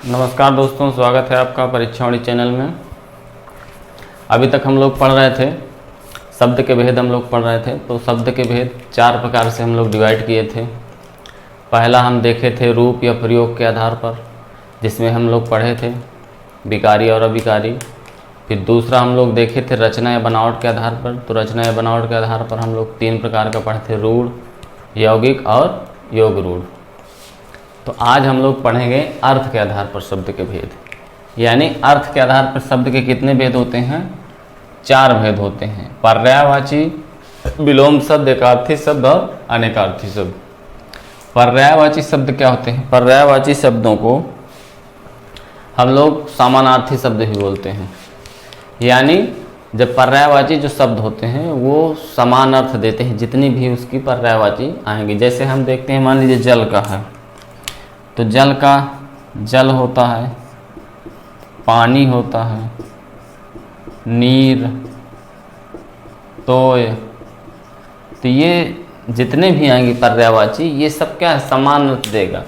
नमस्कार दोस्तों, स्वागत है आपका परीक्षावाणी चैनल में। अभी तक हम लोग पढ़ रहे थे शब्द के भेद। हम लोग पढ़ रहे थे तो शब्द के भेद 4 प्रकार से हम लोग डिवाइड किए थे। पहला हम देखे थे रूप या प्रयोग के आधार पर, जिसमें हम लोग पढ़े थे विकारी और अविकारी। फिर दूसरा हम लोग देखे थे रचना या बनावट के आधार पर। तो रचना या बनावट के आधार पर हम लोग 3 प्रकार का पढ़े थे, रूढ़, यौगिक और योग रूढ़। तो आज हम लोग पढ़ेंगे अर्थ के आधार पर शब्द के भेद। यानी अर्थ के आधार पर शब्द के कितने भेद होते हैं? 4 भेद होते हैं। पर्यायवाची, विलोम शब्द, एकार्थी शब्द और अनेकार्थी शब्द। पर्यायवाची शब्द क्या होते हैं? पर्यायवाची शब्दों को हम लोग समानार्थी शब्द भी बोलते हैं। यानी जब पर्यायवाची जो शब्द होते हैं वो समान अर्थ देते हैं, जितनी भी उसकी पर्यायवाची आएंगी। जैसे हम देखते हैं, मान लीजिए जल का है तो जल का जल होता है, पानी होता है, नीर, तोय। तो ये जितने भी आएंगे पर्यायवाची, ये सब क्या है? समान अर्थ देगा।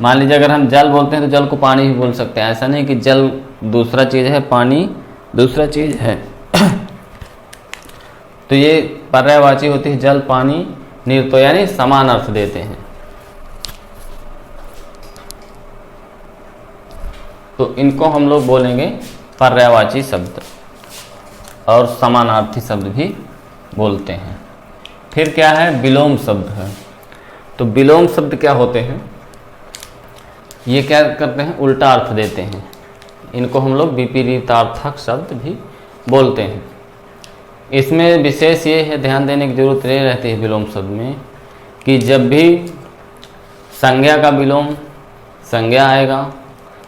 मान लीजिए अगर हम जल बोलते हैं तो जल को पानी भी बोल सकते हैं। ऐसा नहीं कि जल दूसरा चीज़ है, पानी दूसरा चीज़ है। तो ये पर्यायवाची होती है जल, पानी, नीर, तो यानी समान अर्थ देते हैं। तो इनको हम लोग बोलेंगे पर्यायवाची शब्द और समानार्थी शब्द भी बोलते हैं। फिर क्या है? विलोम शब्द है। तो विलोम शब्द क्या होते हैं? ये क्या करते हैं? उल्टा अर्थ देते हैं। इनको हम लोग विपरीतार्थक शब्द भी बोलते हैं। इसमें विशेष ये है, ध्यान देने की जरूरत ये रहती है विलोम शब्द में, कि जब भी संज्ञा का विलोम संज्ञा आएगा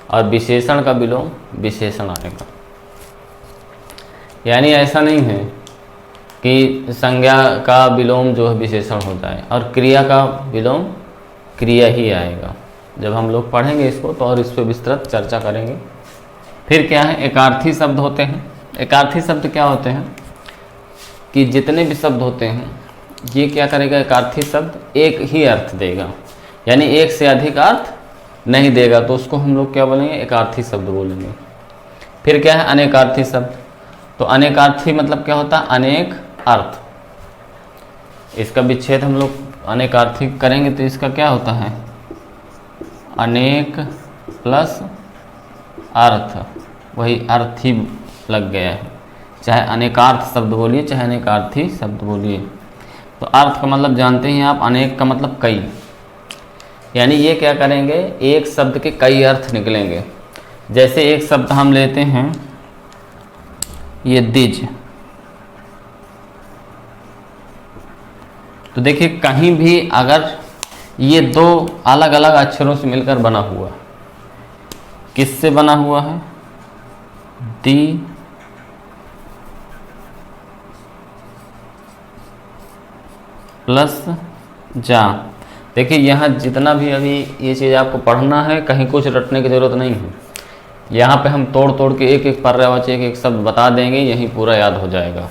और विशेषण का विलोम विशेषण आएगा। यानी ऐसा नहीं है कि संज्ञा का विलोम जो है विशेषण हो जाए और क्रिया का विलोम क्रिया ही आएगा। जब हम लोग पढ़ेंगे इसको तो और इस पर विस्तृत चर्चा करेंगे। फिर क्या है? एकार्थी शब्द होते हैं। एकार्थी शब्द क्या होते हैं? कि जितने भी शब्द होते हैं ये क्या करेगा? एकार्थी शब्द एक ही अर्थ देगा, यानी एक से अधिक अर्थ नहीं देगा। तो उसको हम लोग क्या बोलेंगे? एकार्थी शब्द बोलेंगे। फिर क्या है? अनेकार्थी शब्द। तो अनेकार्थी मतलब क्या होता है? अनेक अर्थ। इसका विच्छेद हम लोग अनेकार्थी करेंगे तो इसका क्या होता है? अनेक प्लस अर्थ, वही अर्थ ही लग गया है। चाहे अनेकार्थ शब्द बोलिए चाहे अनेकार्थी शब्द बोलिए। तो अर्थ का मतलब जानते हैं आप, अनेक का मतलब कई। यानी ये क्या करेंगे? एक शब्द के कई अर्थ निकलेंगे। जैसे एक शब्द हम लेते हैं ये द्विज, तो देखिए कहीं भी अगर ये 2 अलग अलग अक्षरों से मिलकर बना हुआ, किससे बना हुआ है? दी प्लस जा। देखिए यहाँ जितना भी अभी ये चीज़ आपको पढ़ना है, कहीं कुछ रटने की ज़रूरत नहीं है। यहाँ पे हम तोड़ तोड़ के एक एक पर्यायवाची एक एक शब्द बता देंगे, यही पूरा याद हो जाएगा।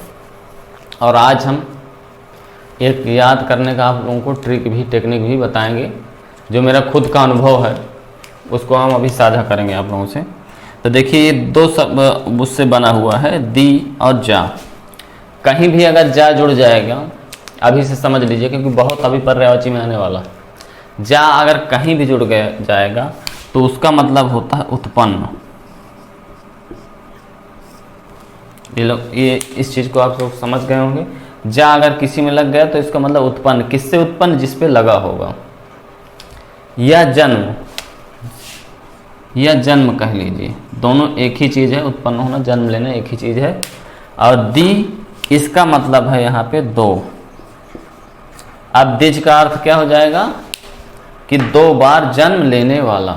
और आज हम एक याद करने का आप लोगों को ट्रिक भी, टेक्निक भी बताएंगे, जो मेरा खुद का अनुभव है उसको हम अभी साझा करेंगे आप लोगों से। तो देखिए ये 2 शब्द उससे बना हुआ है, दी और जा। कहीं भी अगर जा जुड़ जाएगा, अभी से समझ लीजिए क्योंकि बहुत अभी पर्यायवाची में आने वाला। जा अगर कहीं भी जुड़ गया जाएगा तो उसका मतलब होता है उत्पन्न। ये इस चीज़ को आप लोग समझ गए होंगे। जा अगर किसी में लग गया तो इसका मतलब उत्पन्न। किससे उत्पन्न? जिस पे लगा होगा। या जन्म, या जन्म कह लीजिए, दोनों एक ही चीज़ है। उत्पन्न होना, जन्म लेना एक ही चीज़ है। और दी, इसका मतलब है यहाँ पे 2। अब द्विज का अर्थ क्या हो जाएगा? कि 2 बार जन्म लेने वाला।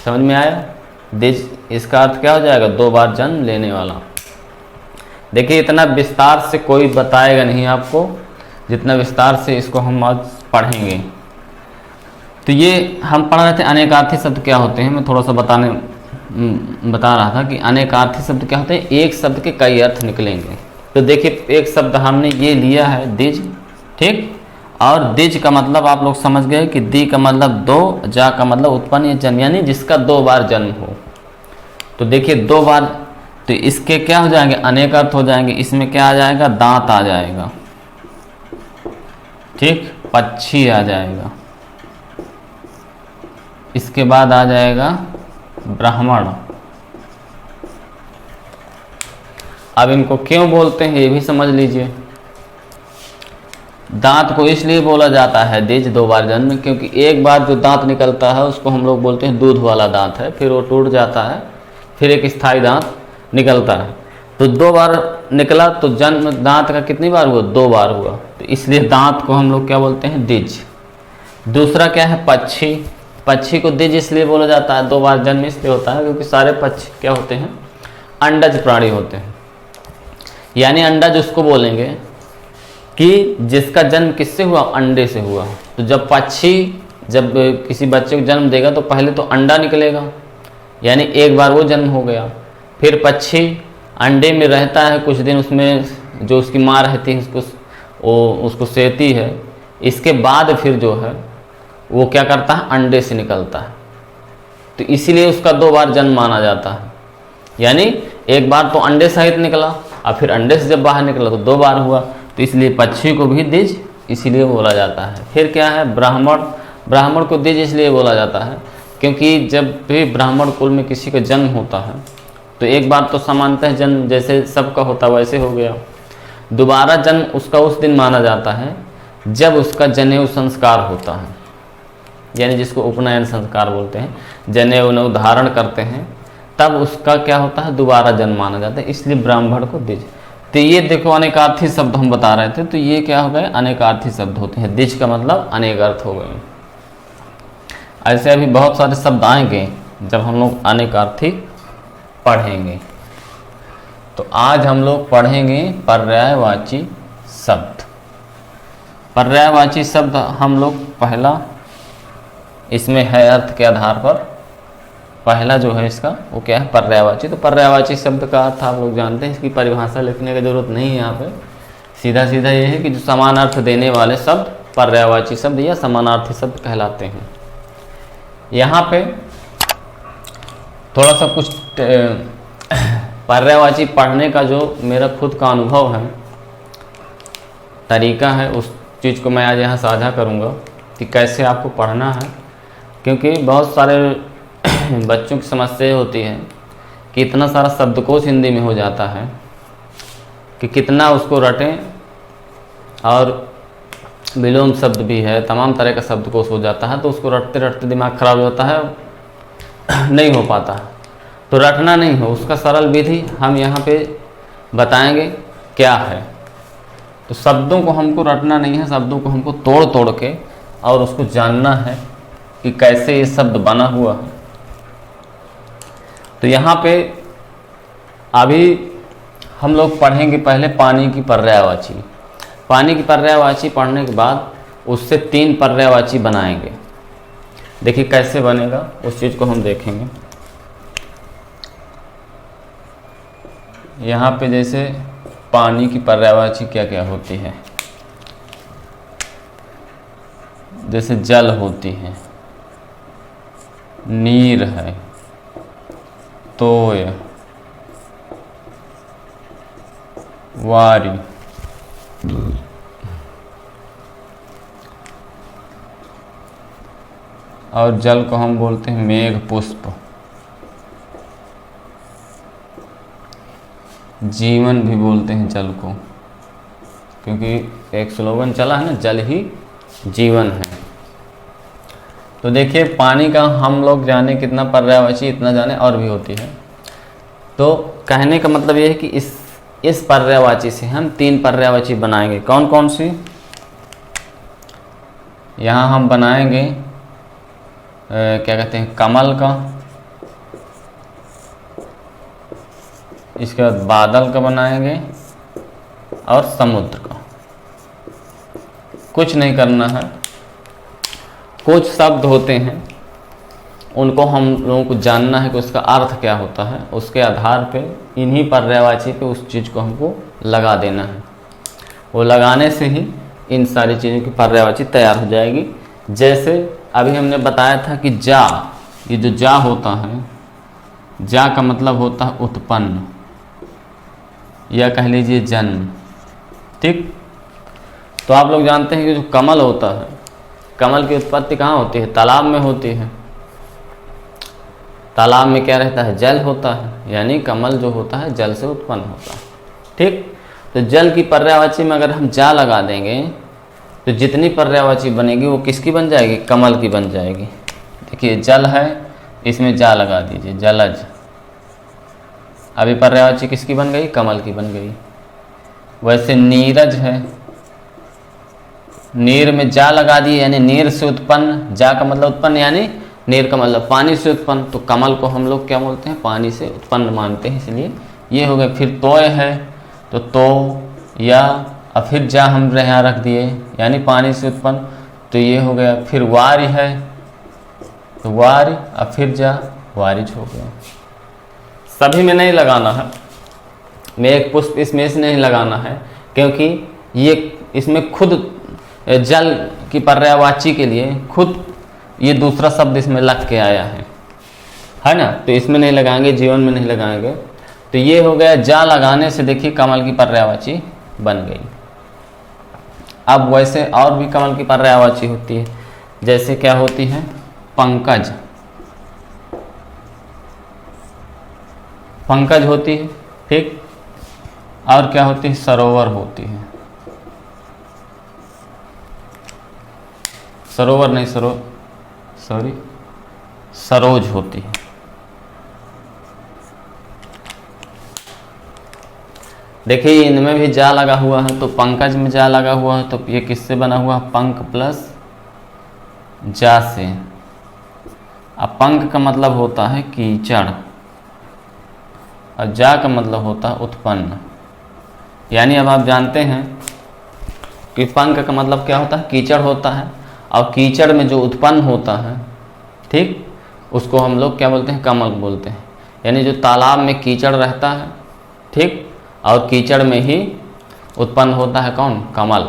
समझ में आया? द्विज इसका अर्थ क्या हो जाएगा? 2 बार जन्म लेने वाला। देखिए इतना विस्तार से कोई बताएगा नहीं आपको, जितना विस्तार से इसको हम आज पढ़ेंगे। तो ये हम पढ़ रहे थे अनेकार्थी शब्द क्या होते हैं। मैं थोड़ा सा बता रहा था कि अनेकार्थी शब्द क्या होते हैं? एक शब्द के कई अर्थ निकलेंगे। तो देखिए एक शब्द हमने ये लिया है द्विज, ठीक, और दिज का मतलब आप लोग समझ गए कि दी का मतलब दो, जा का मतलब उत्पन्न या जन्म, यानी जिसका 2 बार जन्म हो। तो देखिए 2 बार, तो इसके क्या हो जाएंगे, अनेक अर्थ हो जाएंगे। इसमें क्या आ जाएगा, दांत आ जाएगा, ठीक, पक्षी आ जाएगा, इसके बाद आ जाएगा ब्राह्मण। अब इनको क्यों बोलते हैं ये भी समझ लीजिए। दांत को इसलिए बोला जाता है दिज 2 बार जन्म, क्योंकि एक बार जो दांत निकलता है उसको हम लोग बोलते हैं दूध वाला दांत है, फिर वो टूट जाता है, फिर एक स्थायी दांत निकलता है। तो 2 बार निकला तो जन्म दांत का कितनी बार हुआ, 2 बार हुआ, तो इसलिए दांत को हम लोग क्या बोलते हैं, दिज। दूसरा क्या है, पक्षी। पक्षी को दिज इसलिए बोला जाता है, 2 बार जन्म इसलिए होता है क्योंकि सारे पक्षी क्या होते हैं, अंडज प्राणी होते हैं। यानी अंडज उसको बोलेंगे कि जिसका जन्म किससे हुआ, अंडे से हुआ। तो जब पक्षी जब किसी बच्चे को जन्म देगा तो पहले तो अंडा निकलेगा, यानी एक बार वो जन्म हो गया। फिर पक्षी अंडे में रहता है कुछ दिन, उसमें जो उसकी माँ रहती है उसको सेती है। इसके बाद फिर जो है वो क्या करता है, अंडे से निकलता है। तो इसीलिए उसका 2 बार जन्म माना जाता है। यानी एक बार तो अंडे सहित निकला और फिर अंडे से जब बाहर निकला तो 2 बार हुआ, तो इसलिए पक्षी को भी दिज इसीलिए बोला जाता है। फिर क्या है, ब्राह्मण। ब्राह्मण को दिज इसलिए बोला जाता है क्योंकि जब भी ब्राह्मण कुल में किसी का जन्म होता है तो एक बार तो सामान्यतः जन्म जैसे सबका होता वैसे हो गया, दोबारा जन्म उसका उस दिन माना जाता है जब उसका जनेऊ संस्कार होता है, यानी जिसको उपनयन संस्कार बोलते हैं, जनेऊ उनेऊ धारण करते हैं, तब उसका क्या होता है, दोबारा जन्म माना जाता है, इसलिए ब्राह्मण को दिज। तो ये देखो अनेकार्थी शब्द हम बता रहे थे, तो ये क्या हो गए, अनेकार्थी शब्द होते हैं। दिज का मतलब अनेक अर्थ हो गए। ऐसे अभी बहुत सारे शब्द आएंगे जब हम लोग अनेकार्थी पढ़ेंगे। तो आज हम लोग पढ़ेंगे पर्यायवाची शब्द। पर्यायवाची शब्द हम लोग पहला इसमें है अर्थ के आधार पर, पहला जो है इसका वो क्या है, पर्यायवाची। तो पर्यायवाची शब्द का अर्थ आप लोग जानते हैं, इसकी परिभाषा लिखने की जरूरत नहीं है यहाँ पे। सीधा सीधा ये है कि जो समान अर्थ देने वाले शब्द पर्यायवाची शब्द या समानार्थी शब्द कहलाते हैं। यहाँ पे थोड़ा सा कुछ पर्यायवाची पढ़ने का जो मेरा खुद का अनुभव है, तरीका है, उस चीज़ को मैं आज यहाँ साझा करूँगा कि कैसे आपको पढ़ना है। क्योंकि बहुत सारे बच्चों की समस्या होती है कि इतना सारा शब्दकोश हिंदी में हो जाता है कि कितना उसको रटें, और विलोम शब्द भी है, तमाम तरह का शब्दकोश हो जाता है, तो उसको रटते रटते दिमाग खराब हो जाता है, नहीं हो पाता। तो रटना नहीं हो, उसका सरल विधि हम यहाँ पे बताएंगे क्या है। तो शब्दों को हमको रटना नहीं है, शब्दों को हमको तोड़ तोड़ के और उसको जानना है कि कैसे ये शब्द बना हुआ है। तो यहाँ पे अभी हम लोग पढ़ेंगे पहले पानी की पर्यायवाची। पानी की पर्यायवाची पढ़ने के बाद उससे 3 पर्यायवाची बनाएंगे। देखिए कैसे बनेगा, उस चीज़ को हम देखेंगे। यहाँ पे जैसे पानी की पर्यायवाची क्या क्या होती है, जैसे जल होती है, नीर है, तोय, वारी, और जल को हम बोलते हैं मेघ पुष्प। जीवन भी बोलते हैं जल को, क्योंकि एक स्लोगन चला है ना, जल ही जीवन है। तो देखिए पानी का हम लोग जाने कितना पर्यायवाची, इतना जाने और भी होती है। तो कहने का मतलब ये है कि इस पर्यायवाची से हम 3 पर्यायवाची बनाएंगे। कौन कौन सी? यहाँ हम बनाएंगे क्या कहते हैं, कमल का, इसके बाद बादल का बनाएंगे और समुद्र का। कुछ नहीं करना है, कुछ शब्द होते हैं उनको हम लोगों को जानना है कि उसका अर्थ क्या होता है, उसके आधार पे इन्हीं पर्यायवाची पे उस चीज़ को हमको लगा देना है। वो लगाने से ही इन सारी चीज़ों की पर्यायवाची तैयार हो जाएगी। जैसे अभी हमने बताया था कि जा, ये जो जा होता है, जा का मतलब होता है उत्पन्न या कह लीजिए जन्म। ठीक, तो आप लोग जानते हैं कि जो कमल होता है, कमल की उत्पत्ति कहाँ होती है? तालाब में होती है। तालाब में क्या रहता है? जल होता है, यानी कमल जो होता है जल से उत्पन्न होता है। ठीक, तो जल की पर्यायवाची में अगर हम जा लगा देंगे तो जितनी पर्यायवाची बनेगी वो किसकी बन जाएगी? कमल की बन जाएगी। देखिए जल है, इसमें जा लगा दीजिए, जलज। अभी पर्यायवाची किसकी बन गई? कमल की बन गई। वैसे नीरज है, नीर में जा लगा दिए यानी नीर से उत्पन्न, जा का मतलब उत्पन्न यानी नीर का मतलब पानी से उत्पन्न, तो कमल को हम लोग क्या बोलते हैं? पानी से उत्पन्न मानते हैं, इसलिए ये हो गया। फिर तोय है, तो या और फिर जा हम यहाँ रख दिए यानी पानी से उत्पन्न, तो ये हो गया। फिर वार्य है, तो वार्य और फिर जा, वारिज हो गया। सभी में नहीं लगाना है, मेघ पुष्प इसमें से नहीं लगाना है, क्योंकि ये इसमें खुद जल की पर्यायवाची के लिए खुद ये दूसरा शब्द इसमें लग के आया है ना, तो इसमें नहीं लगाएंगे, जीवन में नहीं लगाएंगे। तो ये हो गया, जा लगाने से देखिए कमल की पर्यायवाची बन गई। अब वैसे और भी कमल की पर्यायवाची होती है, जैसे क्या होती है? पंकज, पंकज होती है। ठीक, और क्या होती है? सरोवर होती है। सरोवर नहीं, सरोज होती है। देखिए इनमें भी जा लगा हुआ है, तो पंकज में जा लगा हुआ है, तो ये किससे बना हुआ है? पंक प्लस जा से। अब पंक का मतलब होता है कीचड़ और जा का मतलब होता है उत्पन्न। यानी अब आप जानते हैं कि पंक का मतलब क्या होता है? कीचड़ होता है, और कीचड़ में जो उत्पन्न होता है, ठीक, उसको हम लोग क्या बोलते हैं? कमल बोलते हैं। यानी जो तालाब में कीचड़ रहता है, ठीक, और कीचड़ में ही उत्पन्न होता है कौन? कमल।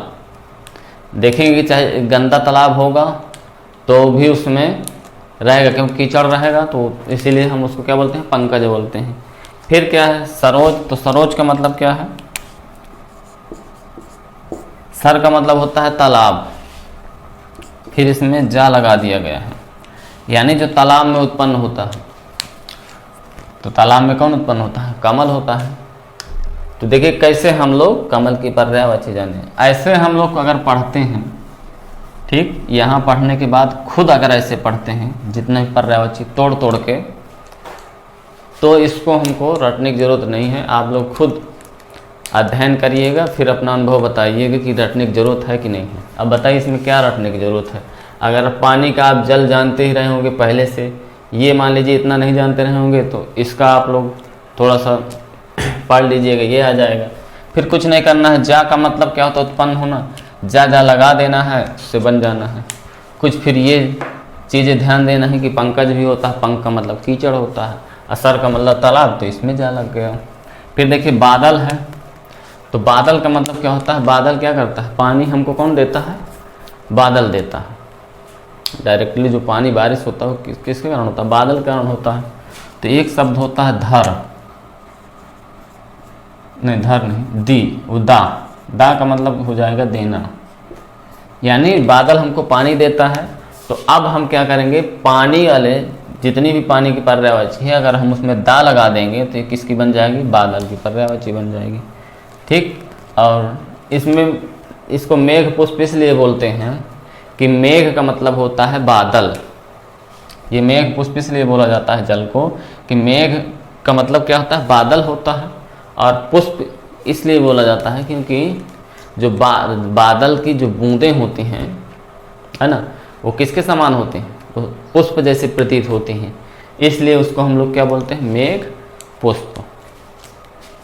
देखेंगे चाहे गंदा तालाब होगा तो भी उसमें रहेगा, क्योंकि कीचड़ रहेगा, तो इसीलिए हम उसको क्या बोलते हैं? पंकज बोलते हैं। फिर क्या है? सरोज, तो सरोज का मतलब क्या है? सर का मतलब होता है तालाब, फिर इसमें जा लगा दिया गया है, यानी जो तालाब में उत्पन्न होता है। तो तालाब में कौन उत्पन्न होता है? कमल होता है। तो देखिए कैसे हम लोग कमल की पर्यायवाची जाने। ऐसे हम लोग अगर पढ़ते हैं, ठीक, यहाँ पढ़ने के बाद खुद अगर ऐसे पढ़ते हैं जितने भी पर्यायवाची तोड़ तोड़ के, तो इसको हमको रटने की ज़रूरत नहीं है। आप लोग खुद अध्ययन करिएगा, फिर अपना अनुभव बताइएगा कि रटने की ज़रूरत है कि नहीं है। अब बताइए इसमें क्या रटने की ज़रूरत है? अगर पानी का आप जल जानते ही रहे होंगे पहले से, ये मान लीजिए इतना नहीं जानते रहे होंगे, तो इसका आप लोग थोड़ा सा पढ़ लीजिएगा, ये आ जाएगा। फिर कुछ नहीं करना है। जा का मतलब क्या होता है? उत्पन्न होना। जा जा लगा देना है, उससे बन जाना है कुछ। फिर ये चीज़ें ध्यान देना है कि पंकज भी होता है, पंक का मतलब कीचड़ होता है, असर का मतलब तालाब, तो इसमें जा लग गया। फिर देखिए बादल है, तो बादल का मतलब क्या होता है? बादल क्या करता है? पानी हमको कौन देता है? बादल देता है। डायरेक्टली जो पानी बारिश होता है वो किसके कारण होता है? बादल के कारण होता है। तो एक शब्द होता है धर, नहीं धर नहीं, दी, वो दा, दा का मतलब हो जाएगा देना। यानी बादल हमको पानी देता है, तो अब हम क्या करेंगे? पानी वाले जितनी भी पानी की पर्यायवाची है, अगर हम उसमें दा लगा देंगे तो ये किसकी बन जाएगी? बादल की पर्यायवाची बन जाएगी। ठीक, और इसमें इसको मेघ पुष्प इसलिए बोलते हैं कि मेघ का मतलब होता है बादल। ये मेघ पुष्प इसलिए बोला जाता है जल को कि मेघ का मतलब क्या होता है? बादल होता है। और पुष्प इसलिए बोला जाता है क्योंकि जो बादल की जो बूंदें होती हैं, है ना, वो किसके समान होते हैं? वो पुष्प जैसे प्रतीत होती हैं, इसलिए उसको हम लोग क्या बोलते हैं? मेघ पुष्प।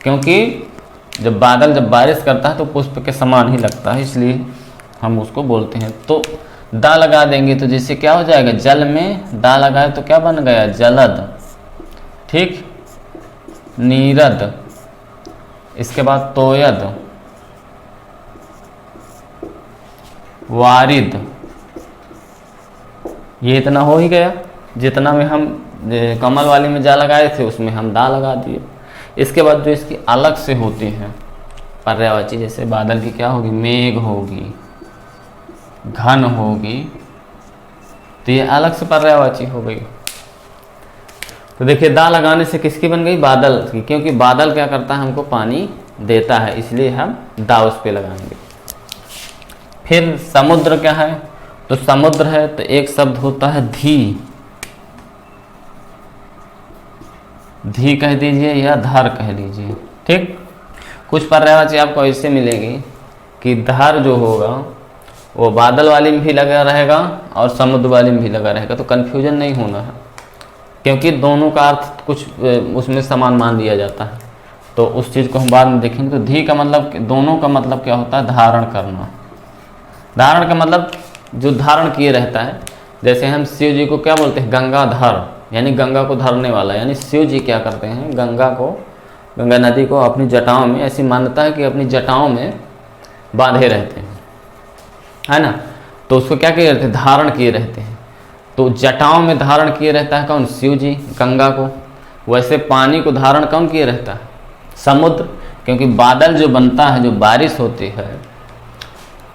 क्योंकि जब बादल जब बारिश करता है तो पुष्प के समान ही लगता है, इसलिए हम उसको बोलते हैं। तो दा लगा देंगे तो जैसे क्या हो जाएगा? जल में दा लगाए तो क्या बन गया? जलद। ठीक, नीरद, इसके बाद तोयद, वारिद, ये इतना हो ही गया। जितना में हम कमल वाली में जा लगाए थे उसमें हम दा लगा दिए। इसके बाद जो इसकी अलग से होती हैं पर्यायवाची, जैसे बादल की क्या होगी, मेघ होगी, घन होगी, तो ये अलग से पर्यायवाची हो गई। तो देखिए दा लगाने से किसकी बन गई, बादल की, क्योंकि बादल क्या करता है, हमको पानी देता है, इसलिए हम दा उस पे लगाएंगे। फिर समुद्र क्या है, तो समुद्र है तो एक शब्द होता है धी, धी कह दीजिए या धर कह लीजिए। ठीक, कुछ पर्यायवाची आपको ऐसे मिलेगी कि धर जो होगा वो बादल वाली में भी लगा रहेगा और समुद्र वाली में भी लगा रहेगा, तो कन्फ्यूजन नहीं होना है, क्योंकि दोनों का अर्थ कुछ उसमें समान मान लिया जाता है। तो उस चीज़ को हम बाद में देखेंगे। तो धी का मतलब, दोनों का मतलब क्या होता है, धारण करना। धारण का मतलब जो धारण किए रहता है, जैसे हम शिव जी को क्या बोलते हैं, गंगाधर, यानी गंगा को धरने वाला। यानी शिव जी क्या करते हैं, गंगा को, गंगा नदी को अपनी जटाओं में, ऐसी मान्यता है कि अपनी जटाओं में बांधे रहते हैं, है ना। तो उसको क्या किए रहते हैं, धारण किए रहते हैं। तो जटाओं में धारण किए रहता है कौन, शिव जी, गंगा को। वैसे पानी को धारण कौन किए रहता है, समुद्र, क्योंकि बादल जो बनता है, जो बारिश होती है,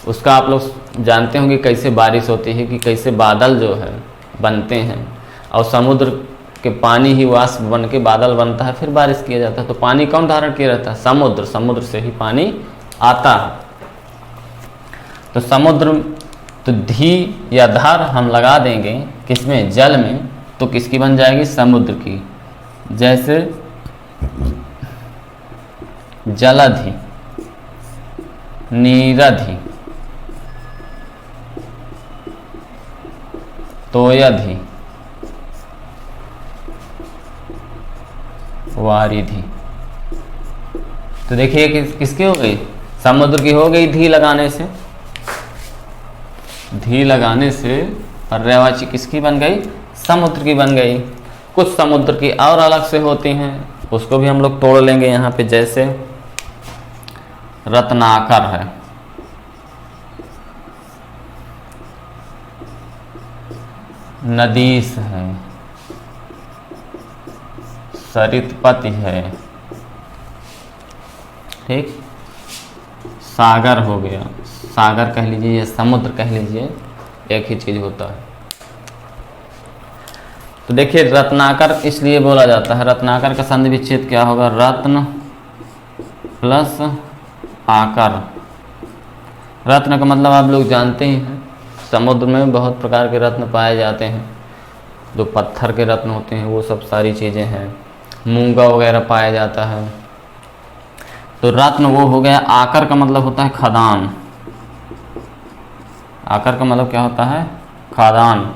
उसका आप लोग जानते होंगे कैसे बारिश होती है, कि कैसे बादल जो है बनते हैं, और समुद्र के पानी ही वाष्प बन के बादल बनता है, फिर बारिश किया जाता है। तो पानी कौन धारण किया रहता है, समुद्र, समुद्र से ही पानी आता है। तो समुद्र, तो धी या धर हम लगा देंगे किसमें, जल में, तो किसकी बन जाएगी, समुद्र की। जैसे जलधि, नीरधि, तोयधि, वारिधि। तो देखिए किसकी हो गई, समुद्र की हो गई धी लगाने से। धी लगाने से पर्यायवाची किसकी बन गई, समुद्र की बन गई। कुछ समुद्र की और अलग से होती हैं, उसको भी हम लोग तोड़ लेंगे यहाँ पे। जैसे रत्नाकर है, नदीस है, सरितपति है, ठीक, सागर हो गया, सागर कह लीजिए या समुद्र कह लीजिए, एक ही चीज होता है। तो देखिए रत्नाकर इसलिए बोला जाता है, रत्नाकर का संधि विच्छेद क्या होगा, रत्न प्लस आकर। रत्न का मतलब आप लोग जानते ही हैं, समुद्र में बहुत प्रकार के रत्न पाए जाते हैं, जो पत्थर के रत्न होते हैं वो सब सारी चीज़ें हैं, मूंगा वगैरह पाया जाता है। तो रत्न वो हो गया। आकर का मतलब होता है खदान, आकर का मतलब क्या होता है, खदान,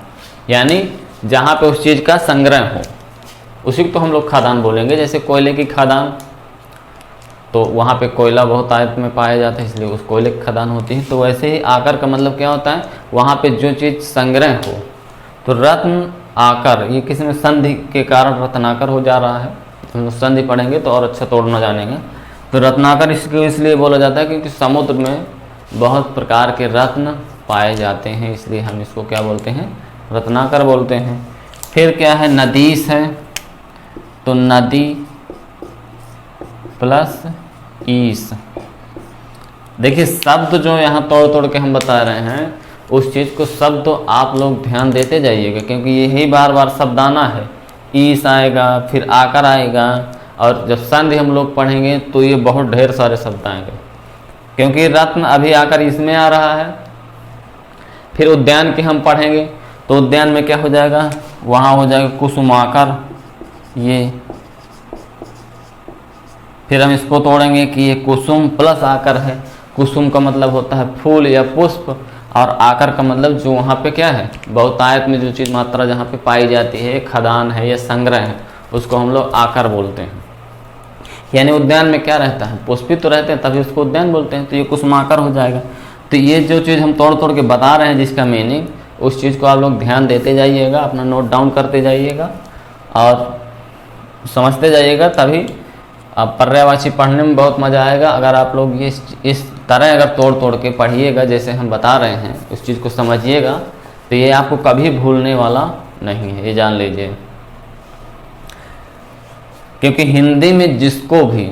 यानी जहाँ पे उस चीज़ का संग्रह हो, उसी को तो हम लोग खदान बोलेंगे। जैसे कोयले की खदान, तो वहाँ पे कोयला बहुत आयत में पाया जाता है, इसलिए उस कोयले की खदान होती है। तो वैसे ही आकर का मतलब क्या होता है, वहाँ पे जो चीज़ संग्रह हो। तो रत्न आकर, ये किसी में संधि के कारण रत्नाकर हो जा रहा है। हम लोग संधि पढ़ेंगे तो और अच्छा तोड़ना जानेंगे। तो रत्नाकर इसको इसलिए बोला जाता है क्योंकि समुद्र में बहुत प्रकार के रत्न पाए जाते हैं, इसलिए हम इसको क्या बोलते हैं, रत्नाकर बोलते हैं। फिर क्या है, नदीस है, तो नदी प्लस ईस। देखिए शब्द जो यहाँ तोड़ तोड़ के हम बता रहे हैं, उस चीज़ को शब्द तो आप लोग ध्यान देते जाइएगा, क्योंकि यही बार बार शब्द आना है। ईस आएगा, फिर आकर आएगा, और जब संधि हम लोग पढ़ेंगे तो ये बहुत ढेर सारे शब्द आएंगे, क्योंकि रत्न अभी आकर इसमें आ रहा है। फिर उद्यान के हम पढ़ेंगे तो उद्यान में क्या हो जाएगा, वहाँ हो जाएगा कुसुमाकर, ये। फिर हम इसको तोड़ेंगे कि ये कुसुम प्लस आकर है। कुसुम का मतलब होता है फूल या पुष्प, और आकर का मतलब जो वहाँ पे क्या है, बहुतायत में जो चीज़ मात्रा जहाँ पे पाई जाती है, खदान है या संग्रह है, उसको हम लोग आकर बोलते हैं। यानी उद्यान में क्या रहता है, पुष्पित तो रहते हैं, तभी उसको उद्यान बोलते हैं। तो ये कुसुमाकर हो जाएगा। तो ये जो चीज़ हम तोड़ तोड़ के बता रहे हैं, जिसका मीनिंग, उस चीज़ को आप लोग ध्यान देते जाइएगा, अपना नोट डाउन करते जाइएगा और समझते जाइएगा, तभी आप पर्यायवाची पढ़ने में बहुत मज़ा आएगा। अगर आप लोग ये इस तरह अगर तोड़ तोड़ के पढ़िएगा जैसे हम बता रहे हैं, उस चीज़ को समझिएगा, तो ये आपको कभी भूलने वाला नहीं है, ये जान लीजिए। क्योंकि हिंदी में जिसको भी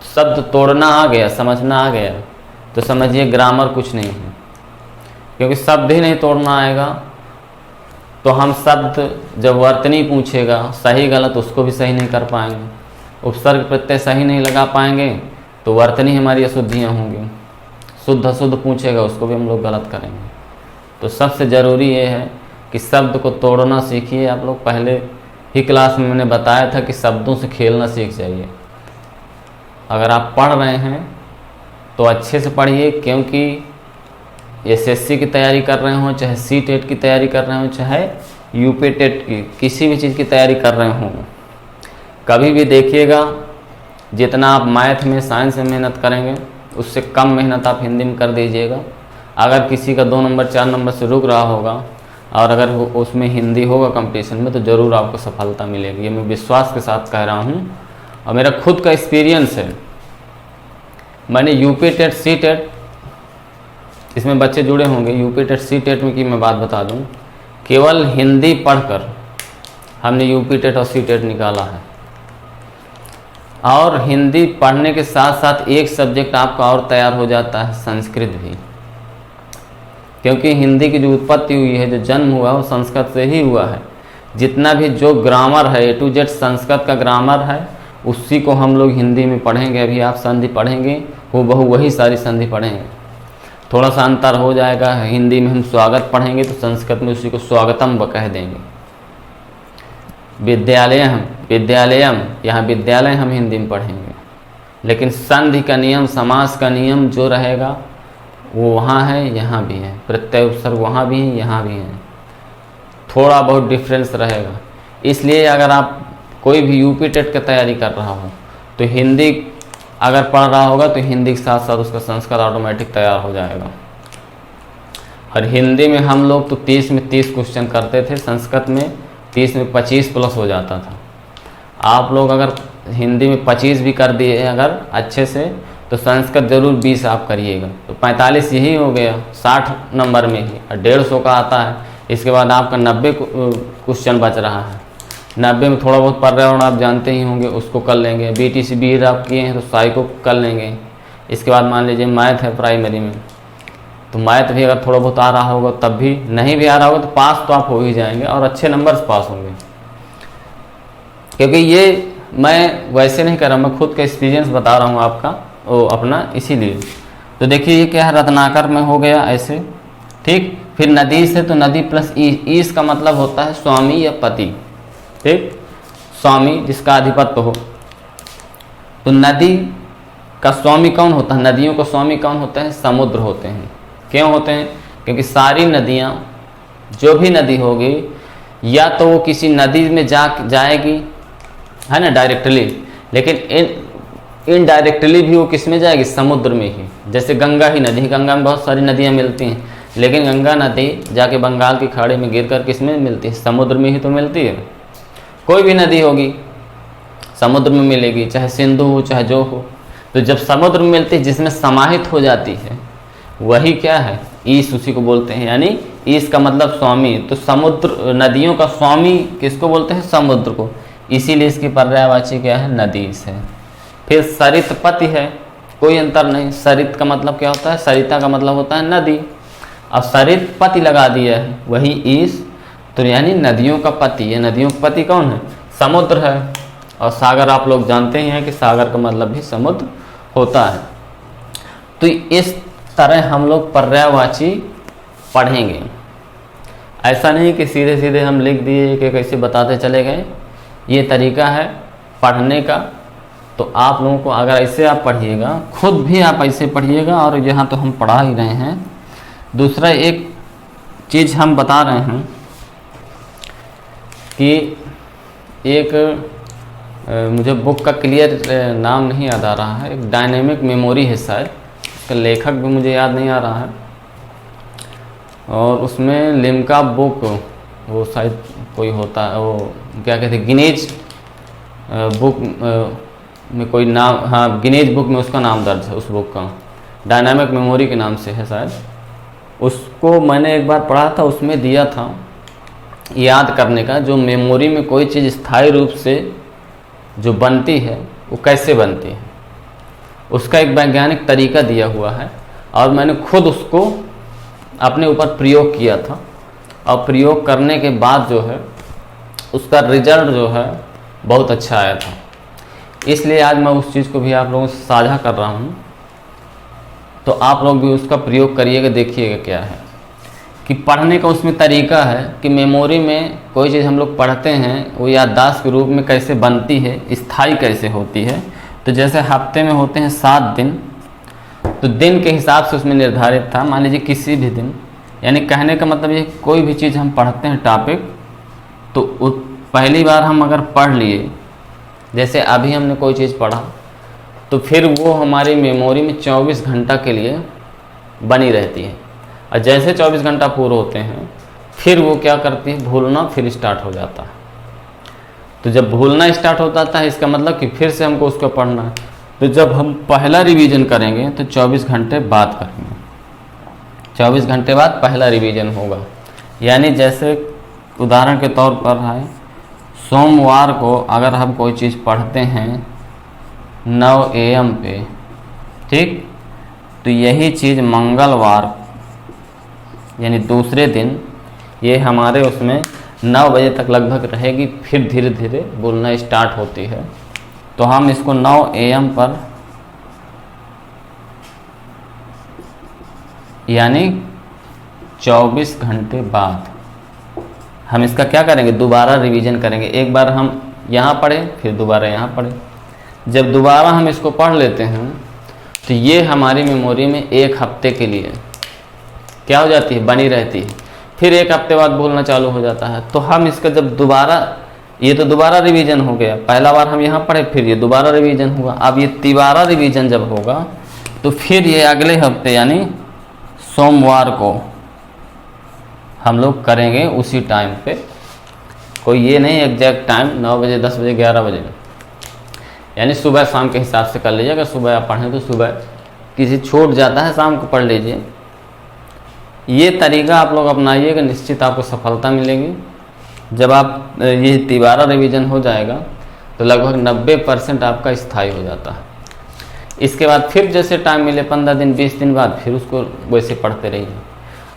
शब्द तोड़ना आ गया, समझना आ गया, तो समझिए ग्रामर कुछ नहीं है। क्योंकि शब्द ही नहीं तोड़ना आएगा तो हम शब्द जब वर्तनी पूछेगा सही गलत उसको भी सही नहीं कर पाएंगे, उपसर्ग प्रत्यय सही नहीं लगा पाएंगे तो वर्तनी हमारी अशुद्धियाँ होंगी, शुद्ध अशुद्ध पूछेगा उसको भी हम लोग गलत करेंगे। तो सबसे ज़रूरी ये है कि शब्द को तोड़ना सीखिए। आप लोग पहले ही क्लास में मैंने बताया था कि शब्दों से खेलना सीख जाइए। अगर आप पढ़ रहे हैं तो अच्छे से पढ़िए, क्योंकि एसएससी की तैयारी कर रहे हो, चाहे सीटेट की तैयारी कर रहे हो, चाहे यूपी टेट की किसी भी चीज़ की तैयारी कर रहे हो, कभी भी देखिएगा जितना आप मैथ में साइंस में मेहनत करेंगे उससे कम मेहनत आप हिंदी में कर दीजिएगा। अगर किसी का 2 नंबर 4 नंबर से रुक रहा होगा और अगर वो उसमें हिंदी होगा कंपटीशन में, तो ज़रूर आपको सफलता मिलेगी। ये मैं विश्वास के साथ कह रहा हूँ और मेरा खुद का एक्सपीरियंस है। मैंने यूपी टेट सी टेट, इसमें बच्चे जुड़े होंगे, यूपी टेट सी टेट में की मैं बात बता दूँ, केवल हिंदी पढ़कर हमने यूपी टेट और सी टेट निकाला है। और हिंदी पढ़ने के साथ साथ एक सब्जेक्ट आपका और तैयार हो जाता है, संस्कृत भी। क्योंकि हिंदी की जो उत्पत्ति हुई है, जो जन्म हुआ, वो संस्कृत से ही हुआ है। जितना भी जो ग्रामर है A to Z संस्कृत का ग्रामर है, उसी को हम लोग हिंदी में पढ़ेंगे। अभी आप संधि पढ़ेंगे, हूबहू वही सारी संधि पढ़ेंगे। थोड़ा सा अंतर हो जाएगा, हिंदी में हम स्वागत पढ़ेंगे तो संस्कृत में उसी को स्वागतम कह देंगे। विद्यालयम, यहाँ विद्यालय हम हिंदी में पढ़ेंगे, लेकिन संधि का नियम, समास का नियम जो रहेगा वो वहाँ है, यहाँ भी है। प्रत्यय उपसर्ग वहाँ भी है, यहाँ भी है। थोड़ा बहुत डिफरेंस रहेगा। इसलिए अगर आप कोई भी यूपी टेट की तैयारी कर रहा हो तो हिंदी अगर पढ़ रहा होगा तो हिंदी के साथ साथ उसका संस्कृत ऑटोमेटिक तैयार हो जाएगा। और हिंदी में हम लोग तो 30 में 30 क्वेश्चन करते थे, संस्कृत में 30 में 25 प्लस हो जाता था। आप लोग अगर हिंदी में 25 भी कर दिए अगर अच्छे से, तो संस्कृत जरूर 20 आप करिएगा, तो 45 यही हो गया 60 नंबर में ही। और 150 का आता है, इसके बाद आपका 90 क्वेश्चन बच रहा है। 90 में थोड़ा बहुत पर्यावरण आप जानते ही होंगे, उसको कर लेंगे। BTC BEd आप किए हैं तो साई को कर लेंगे। इसके बाद मान लीजिए मैथ है प्राइमरी में, तो मैथ भी अगर थोड़ा बहुत आ रहा होगा, तब भी नहीं भी आ रहा होगा तो पास तो आप हो ही जाएंगे और अच्छे नंबर से पास होंगे। क्योंकि ये मैं वैसे नहीं कर रहा, मैं खुद का एक्सपीरियंस बता रहा हूँ आपका वो अपना, इसीलिए। तो देखिए ये क्या है, रत्नाकर में हो गया ऐसे, ठीक। फिर नदी से, तो नदी प्लस ईस का मतलब होता है स्वामी या पति, ठीक। स्वामी जिसका अधिपत्य हो। तो नदी का स्वामी कौन होता है? नदियों का स्वामी कौन होता है? समुद्र होते हैं। क्यों होते हैं? क्योंकि सारी नदियाँ, जो भी नदी होगी, या तो वो किसी नदी में जाएगी, है ना, डायरेक्टली, लेकिन इनडायरेक्टली भी वो किस में जाएगी? समुद्र में ही। जैसे गंगा ही नदी, गंगा में बहुत सारी नदियाँ मिलती हैं, लेकिन गंगा नदी जाके बंगाल की खाड़ी में गिरकर किस में मिलती है? समुद्र में ही तो मिलती है। कोई भी नदी होगी समुद्र में मिलेगी, चाहे सिंधु हो चाहे जो हो। तो जब समुद्र में मिलती है, जिसमें समाहित हो जाती है, वही क्या है? ईस, उसी को बोलते हैं। यानी ईस का मतलब स्वामी। तो समुद्र, नदियों का स्वामी किसको बोलते हैं? समुद्र को। इसीलिए इसकी पर्यायवाची क्या है? नदीस है। फिर सरितपति है, कोई अंतर नहीं। सरित का मतलब क्या होता है? सरिता का मतलब होता है नदी। अब सरितपति लगा दिया है, वही ईस, तो यानी नदियों का पति है। नदियों का पति कौन है? समुद्र है। और सागर आप लोग जानते ही हैं कि सागर का मतलब भी समुद्र होता है। तो इस तरह हम लोग पर्यायवाची पढ़ेंगे। ऐसा नहीं कि सीधे सीधे हम लिख दिए कि कैसे बताते चले गए। ये तरीका है पढ़ने का। तो आप लोगों को अगर ऐसे आप पढ़िएगा, खुद भी आप ऐसे पढ़िएगा, और यहाँ तो हम पढ़ा ही रहे हैं। दूसरा एक चीज़ हम बता रहे हैं कि एक मुझे बुक का क्लियर नाम नहीं याद आ रहा है, एक डायनेमिक मेमोरी है शायद, उसका लेखक भी मुझे याद नहीं आ रहा है। और उसमें लिम्का बुक, वो शायद कोई होता है, वो क्या कहते हैं, गिनीज बुक में कोई नाम, हाँ गिनीज बुक में उसका नाम दर्ज है उस बुक का। डायनामिक मेमोरी के नाम से है शायद, उसको मैंने एक बार पढ़ा था, उसमें दिया था याद करने का, जो मेमोरी में कोई चीज़ स्थायी रूप से जो बनती है वो कैसे बनती है, उसका एक वैज्ञानिक तरीका दिया हुआ है। और मैंने खुद उसको अपने ऊपर प्रयोग किया था, और प्रयोग करने के बाद जो है उसका रिजल्ट जो है बहुत अच्छा आया था। इसलिए आज मैं उस चीज़ को भी आप लोगों से साझा कर रहा हूँ, तो आप लोग भी उसका प्रयोग करिएगा, देखिएगा क्या है कि पढ़ने का उसमें तरीका है कि मेमोरी में कोई चीज़ हम लोग पढ़ते हैं वो याददाश्त के रूप में कैसे बनती है, स्थायी कैसे होती है। तो जैसे हफ्ते में होते हैं 7 दिन, तो दिन के हिसाब से उसमें निर्धारित था, मान लीजिए किसी भी दिन, यानी कहने का मतलब ये कोई भी चीज़ हम पढ़ते हैं टॉपिक, तो पहली बार हम अगर पढ़ लिए, जैसे अभी हमने कोई चीज़ पढ़ा, तो फिर वो हमारी मेमोरी में 24 घंटा के लिए बनी रहती है। और जैसे 24 घंटा पूरे होते हैं फिर वो क्या करती है, भूलना फिर स्टार्ट हो जाता है। तो जब भूलना स्टार्ट हो जाता है इसका मतलब कि फिर से हमको उसको पढ़ना है। तो जब हम पहला रिवीजन करेंगे तो 24 घंटे बाद करेंगे, 24 घंटे बाद पहला रिवीजन होगा। यानी जैसे उदाहरण के तौर पर है, सोमवार को अगर हम कोई चीज़ पढ़ते हैं 9 AM पे, ठीक, तो यही चीज़ मंगलवार यानी दूसरे दिन ये हमारे उसमें 9 बजे तक लगभग रहेगी, फिर धीरे धीरे बोलना स्टार्ट होती है। तो हम इसको 9 AM पर यानी 24 घंटे बाद हम इसका क्या करेंगे, दोबारा रिवीजन करेंगे। एक बार हम यहाँ पढ़े, फिर दोबारा यहाँ पढ़े। जब दोबारा हम इसको पढ़ लेते हैं तो ये हमारी मेमोरी में 1 हफ्ते के लिए क्या हो जाती है, बनी रहती है। फिर 1 हफ्ते बाद बोलना चालू हो जाता है। तो हम इसका जब दोबारा, ये तो दोबारा रिवीजन हो गया, पहला बार हम यहाँ पढ़े, फिर ये दोबारा रिवीजन हुआ। अब ये तिबारा रिवीजन जब होगा तो फिर ये अगले हफ्ते यानी सोमवार को हम लोग करेंगे उसी टाइम पे। कोई ये नहीं एग्जैक्ट टाइम 9 बजे, 10 बजे, 11 बजे, यानी सुबह शाम के हिसाब से कर लीजिए। अगर सुबह आप पढ़ें तो सुबह, किसी छूट जाता है शाम को पढ़ लीजिए। ये तरीका आप लोग अपनाइएगा, निश्चित आपको सफलता मिलेगी। जब आप ये तिबारा रिवीजन हो जाएगा तो लगभग 90% आपका स्थायी हो जाता है। इसके बाद फिर जैसे टाइम मिले 15 दिन 20 दिन बाद फिर उसको वैसे पढ़ते रहिए।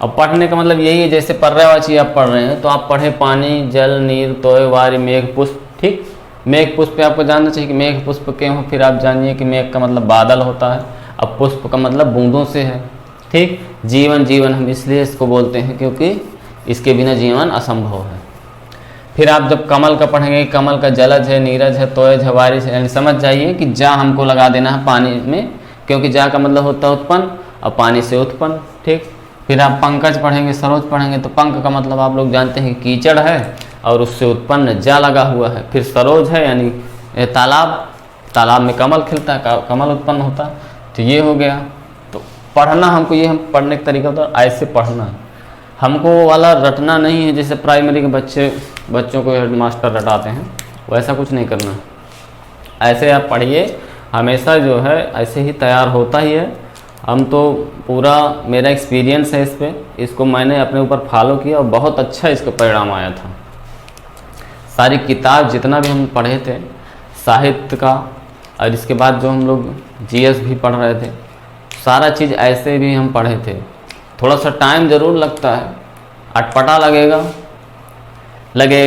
अब पढ़ने का मतलब यही है, जैसे पर्यायवाची चीज़ आप पढ़ रहे हैं तो आप पढ़े पानी, जल, नीर, तोय, वारी, मेघ, पुष्प, ठीक। मेघ पुष्प पे आपको जानना चाहिए कि मेघ पुष्प क्यों है। फिर आप जानिए कि मेघ का मतलब बादल होता है, अब पुष्प का मतलब बूंदों से है, ठीक। जीवन, जीवन हम इसलिए इसको बोलते हैं क्योंकि इसके बिना जीवन असंभव है। फिर आप जब कमल का पढ़ेंगे, कमल का जलज है, नीरज है, तोयज है, वारिस है, यानी समझ जाइए कि जा हमको लगा देना है पानी में, क्योंकि जा का मतलब होता है उत्पन्न और पानी से उत्पन्न, ठीक। फिर आप पंकज पढ़ेंगे, सरोज पढ़ेंगे तो पंक का मतलब आप लोग जानते हैं कि कीचड़ है और उससे उत्पन्न जा लगा हुआ है। फिर सरोज है यानी तालाब, तालाब में कमल खिलता है, कमल उत्पन्न होता है। तो ये हो गया। तो पढ़ना हमको, ये हम पढ़ने का तरीका होता है, ऐसे पढ़ना है हमको। वो वाला रटना नहीं है जैसे प्राइमरी के बच्चों को हेड मास्टर रटाते हैं, वैसा कुछ नहीं करना। ऐसे आप पढ़िए, हमेशा जो है ऐसे ही तैयार होता ही है। हम तो पूरा मेरा एक्सपीरियंस है इस पर, इसको मैंने अपने ऊपर फॉलो किया और बहुत अच्छा इसका परिणाम आया था। सारी किताब जितना भी हम पढ़े थे साहित्य का, और इसके बाद जो हम लोग जीएस भी पढ़ रहे थे, सारा चीज़ ऐसे भी हम पढ़े थे। थोड़ा सा टाइम ज़रूर लगता है, अटपटा लगेगा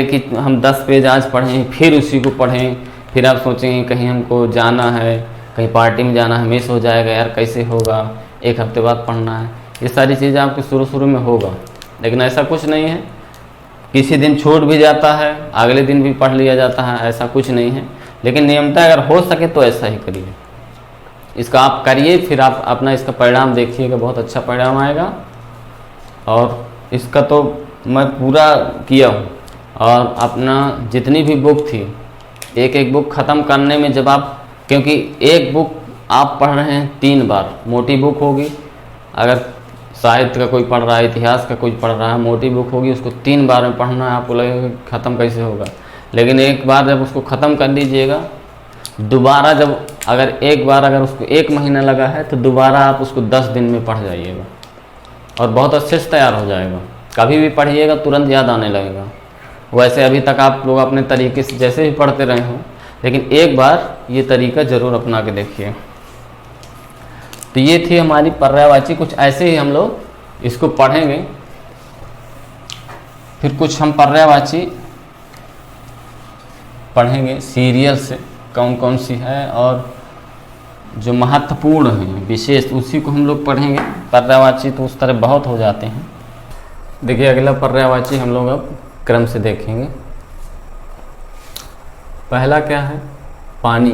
कि हम 10 पेज आज पढ़ें फिर उसी को पढ़ें, फिर आप सोचेंगे कहीं हमको जाना है, कहीं पार्टी में जाना है, मिस हो जाएगा यार, कैसे होगा, 1 हफ्ते बाद पढ़ना है। ये सारी चीज़ें आपके शुरू में होगा, लेकिन ऐसा कुछ नहीं है। किसी दिन छूट भी जाता है, अगले दिन भी पढ़ लिया जाता है, ऐसा कुछ नहीं है। लेकिन नियमतः अगर हो सके तो ऐसा ही करिए, इसका आप करिए, फिर आप अपना इसका परिणाम देखिएगा, बहुत अच्छा परिणाम आएगा। और इसका तो मैं पूरा किया हूँ, और अपना जितनी भी बुक थी, एक बुक ख़त्म करने में जब आप, क्योंकि एक बुक आप पढ़ रहे हैं 3 बार, मोटी बुक होगी, अगर साहित्य का कोई पढ़ रहा है, इतिहास का कोई पढ़ रहा है, मोटी बुक होगी, उसको 3 बार में पढ़ना है, आपको लगेगा ख़त्म कैसे होगा। लेकिन एक बार जब उसको ख़त्म कर लीजिएगा दोबारा जब अगर एक बार अगर उसको 1 महीना लगा है तो दोबारा आप उसको 10 दिन में पढ़ जाइएगा और बहुत अच्छे से तैयार हो जाएगा। कभी भी पढ़िएगा तुरंत याद आने लगेगा। वैसे अभी तक आप लोग अपने तरीके से जैसे भी पढ़ते रहे हों, लेकिन एक बार ये तरीका ज़रूर अपना के देखिए। तो ये थी हमारी पर्यायवाची। कुछ ऐसे ही हम लोग इसको पढ़ेंगे। फिर कुछ हम पर्यायवाची पढ़ेंगे सीरियल से कौन कौन सी है और जो महत्वपूर्ण है विशेष उसी को हम लोग पढ़ेंगे। पर्यायवाची तो उस तरह बहुत हो जाते हैं। देखिए अगला पर्यायवाची हम लोग अब क्रम से देखेंगे। पहला क्या है? पानी।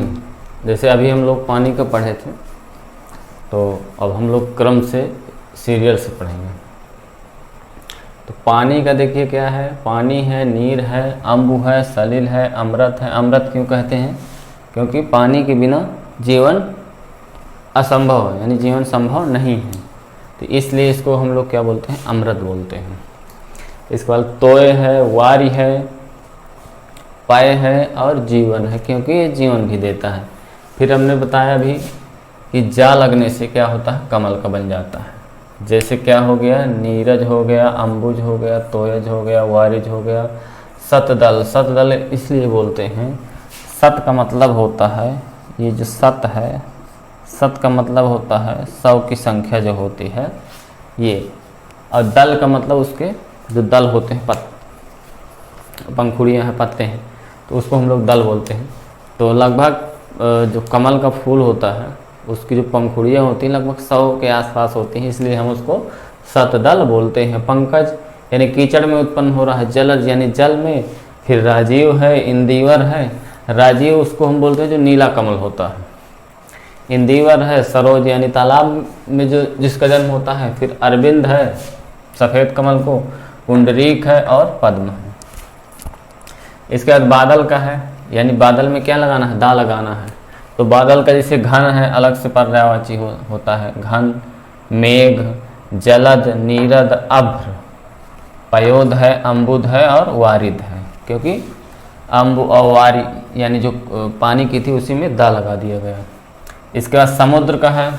जैसे अभी हम लोग पानी का पढ़े थे, तो अब हम लोग क्रम से सीरियल से पढ़ेंगे। तो पानी का देखिए क्या है? पानी है, नीर है, अम्बु है, सलिल है, अमृत है। अमृत क्यों कहते हैं? क्योंकि पानी के बिना जीवन असंभव है, यानी जीवन संभव नहीं है, तो इसलिए इसको हम लोग क्या बोलते हैं? अमृत बोलते हैं। इसके बाद तोय है, वारी है, पाय है और जीवन है, क्योंकि ये जीवन भी देता है। फिर हमने बताया भी कि जा लगने से क्या होता है? कमल का बन जाता है। जैसे क्या हो गया? नीरज हो गया, अम्बुज हो गया, तोयज हो गया, वारिज हो गया, सतदल। सतदल इसलिए बोलते हैं, सत का मतलब होता है, ये जो सत है, सत का मतलब होता है 100 की संख्या जो होती है ये, और दल का मतलब उसके जो दल होते हैं, पंखुड़ियाँ हैं, पत्ते हैं, तो उसको हम लोग दल बोलते हैं। तो लगभग जो कमल का फूल होता है उसकी जो पंखुड़ियाँ होती हैं लगभग 100 के आसपास होती हैं, इसलिए हम उसको सतदल बोलते हैं। पंकज यानी कीचड़ में उत्पन्न हो रहा है, जलज यानी जल में, फिर राजीव है, इंदिवर है। राजीव उसको हम बोलते हैं जो नीला कमल होता है। इंदिवर है, सरोज यानी तालाब में जो जिसका जन्म होता है। फिर अरविंद है, सफ़ेद कमल को, पुंडरीक है और पद्म है। इसके बाद बादल का है, यानी बादल में क्या लगाना है? दा लगाना है। तो बादल का जैसे घन है, अलग से पर्यायवाची होता है। घन, मेघ, जलद, नीरद, अभ्र, पयोद है, अम्बुद है और वारिद है, क्योंकि अम्बु और वारी यानी जो पानी की थी उसी में दा लगा दिया गया। इसके बाद समुद्र का है,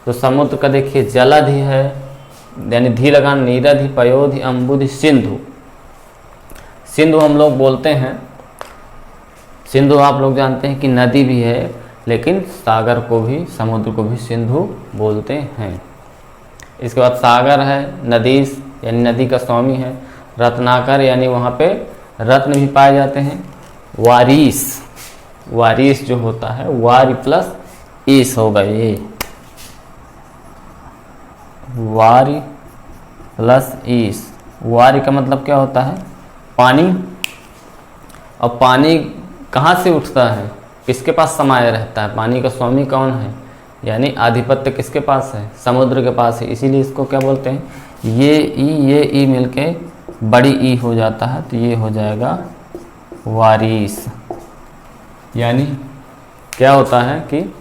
तो समुद्र का देखिए जलद ही है, यानी धी लगाना, नीरद ही, पयोद ही, अम्बुद ही, सिंधु। सिंधु हम लोग बोलते हैं, सिंधु आप लोग जानते हैं कि नदी भी है, लेकिन सागर को भी, समुद्र को भी सिंधु बोलते हैं। इसके बाद सागर है, नदीस यानी नदी का स्वामी है, रत्नाकर यानी वहाँ पे रत्न भी पाए जाते हैं। वारिस, वारिस जो होता है, वारी प्लस ईस होगा, ये वारी प्लस ईस। वारी का मतलब क्या होता है? पानी। और पानी कहाँ से उठता है? किसके पास समाया रहता है? पानी का स्वामी कौन है? यानी आधिपत्य किसके पास है? समुद्र के पास है, इसीलिए इसको क्या बोलते हैं? ये ई मिलके बड़ी ई हो जाता है, तो ये हो जाएगा वारिस। यानी क्या होता है कि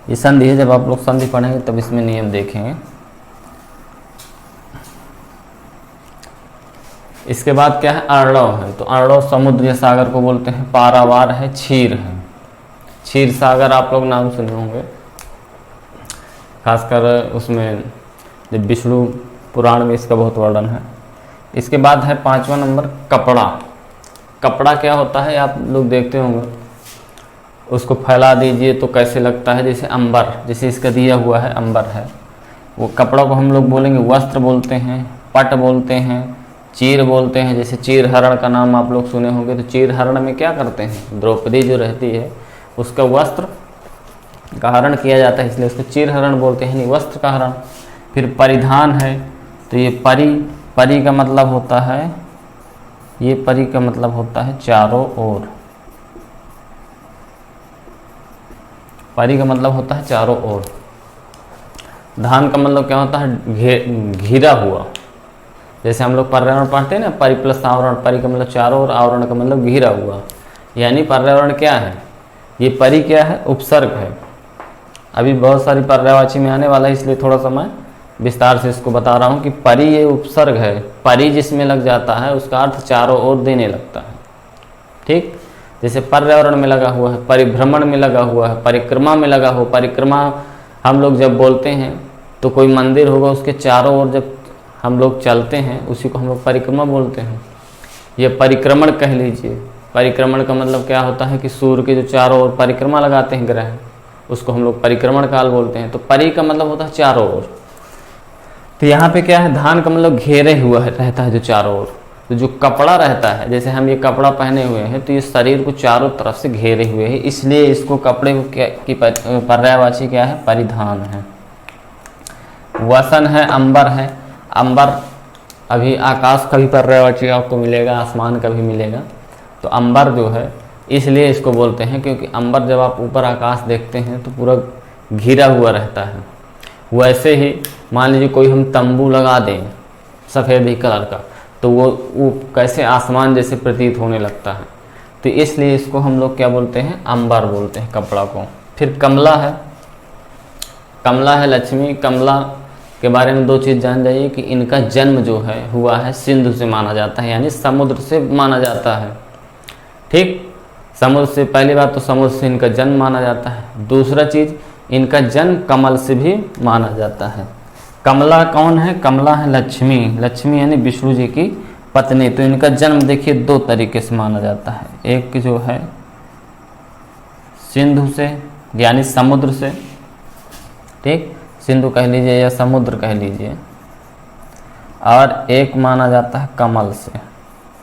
ये संधि है, जब आप लोग संधि पढ़ेंगे तब इसमें नियम देखेंगे। इसके बाद क्या है? अर्णव है, तो अर्णव समुद्र या सागर को बोलते हैं। पारावार है, क्षीर है, क्षीर सागर आप लोग नाम सुने होंगे, खासकर उसमें जब विष्णु पुराण में इसका बहुत वर्णन है। इसके बाद है 5वां नंबर कपड़ा। कपड़ा क्या होता है? आप लोग देखते होंगे, उसको फैला दीजिए तो कैसे लगता है? जैसे अंबर, जैसे इसका दिया हुआ है अंबर है, वो कपड़ा को हम लोग बोलेंगे वस्त्र बोलते हैं, पट बोलते हैं, चीर बोलते हैं। जैसे चीर हरण का नाम आप लोग सुने होंगे, तो चीर हरण में क्या करते हैं? द्रौपदी जो रहती है उसका वस्त्र का हरण किया जाता है, इसलिए उसको चीर हरण बोलते हैं, वस्त्र का हरण। फिर परिधान है, तो ये परी का मतलब होता है, ये परी का मतलब होता है चारों ओर। परी का मतलब होता है चारों ओर। धान का मतलब क्या होता है? घिरा हुआ। जैसे हम लोग पर्यावरण पढ़ते हैं ना, परि प्लस आवरण, परि का मतलब चारों ओर, आवरण का मतलब घिरा हुआ। यानी पर्यावरण क्या है? ये परि क्या है? उपसर्ग है। अभी बहुत सारी पर्यायवाची में आने वाला है, इसलिए थोड़ा सा मैं विस्तार से इसको बता रहा हूँ कि परि ये उपसर्ग है। परि जिसमें लग जाता है उसका अर्थ चारों ओर देने लगता है। ठीक, जैसे पर्यावरण में लगा हुआ है, परिभ्रमण में लगा हुआ है, परिक्रमा में लगा हुआ। परिक्रमा हम लोग जब बोलते हैं तो कोई मंदिर होगा, उसके चारों ओर जब हम लोग चलते हैं उसी को हम लोग परिक्रमा बोलते हैं। ये परिक्रमण कह लीजिए। परिक्रमण का मतलब क्या होता है कि सूर्य के जो चारों ओर परिक्रमा लगाते हैं ग्रह, उसको हम लोग परिक्रमण काल बोलते हैं। तो परि का मतलब होता है चारों ओर। तो यहाँ पे क्या है, धान का मतलब घेरे हुआ है, रहता है जो चारों ओर। तो जो कपड़ा रहता है, जैसे हम ये कपड़ा पहने हुए हैं तो ये शरीर को चारों तरफ से घेरे हुए है, इसलिए इसको कपड़े की पर्यायवाची क्या है, परिधान है। वसन है, अंबर है। अंबर अभी आकाश का भी पर्यायवाची आपको मिलेगा, आसमान का भी मिलेगा। तो अंबर जो है इसलिए इसको बोलते हैं क्योंकि अंबर जब आप ऊपर आकाश देखते हैं तो पूरा घिरा हुआ रहता है। वैसे ही मान लीजिए कोई हम तंबू लगा दें सफ़ेद ही कलर का, तो वो कैसे आसमान जैसे प्रतीत होने लगता है। तो इसलिए इसको हम लोग क्या बोलते हैं, अंबर बोलते हैं कपड़ा को। फिर कमला है। कमला है लक्ष्मी। कमला के बारे में दो चीज़ जान जाइए कि इनका जन्म जो है हुआ है सिंधु से माना जाता है, यानी समुद्र से माना जाता है। ठीक, समुद्र से, पहली बात तो समुद्र से इनका जन्म माना जाता है। दूसरा चीज़, इनका जन्म कमल से भी माना जाता है। कमला कौन है, कमला है लक्ष्मी। लक्ष्मी यानी विष्णु जी की पत्नी। तो इनका जन्म देखिए दो तरीके से माना जाता है। एक जो है सिंधु से यानी समुद्र से, ठीक, सिंधु कह लीजिए या समुद्र कह लीजिए, और एक माना जाता है कमल से,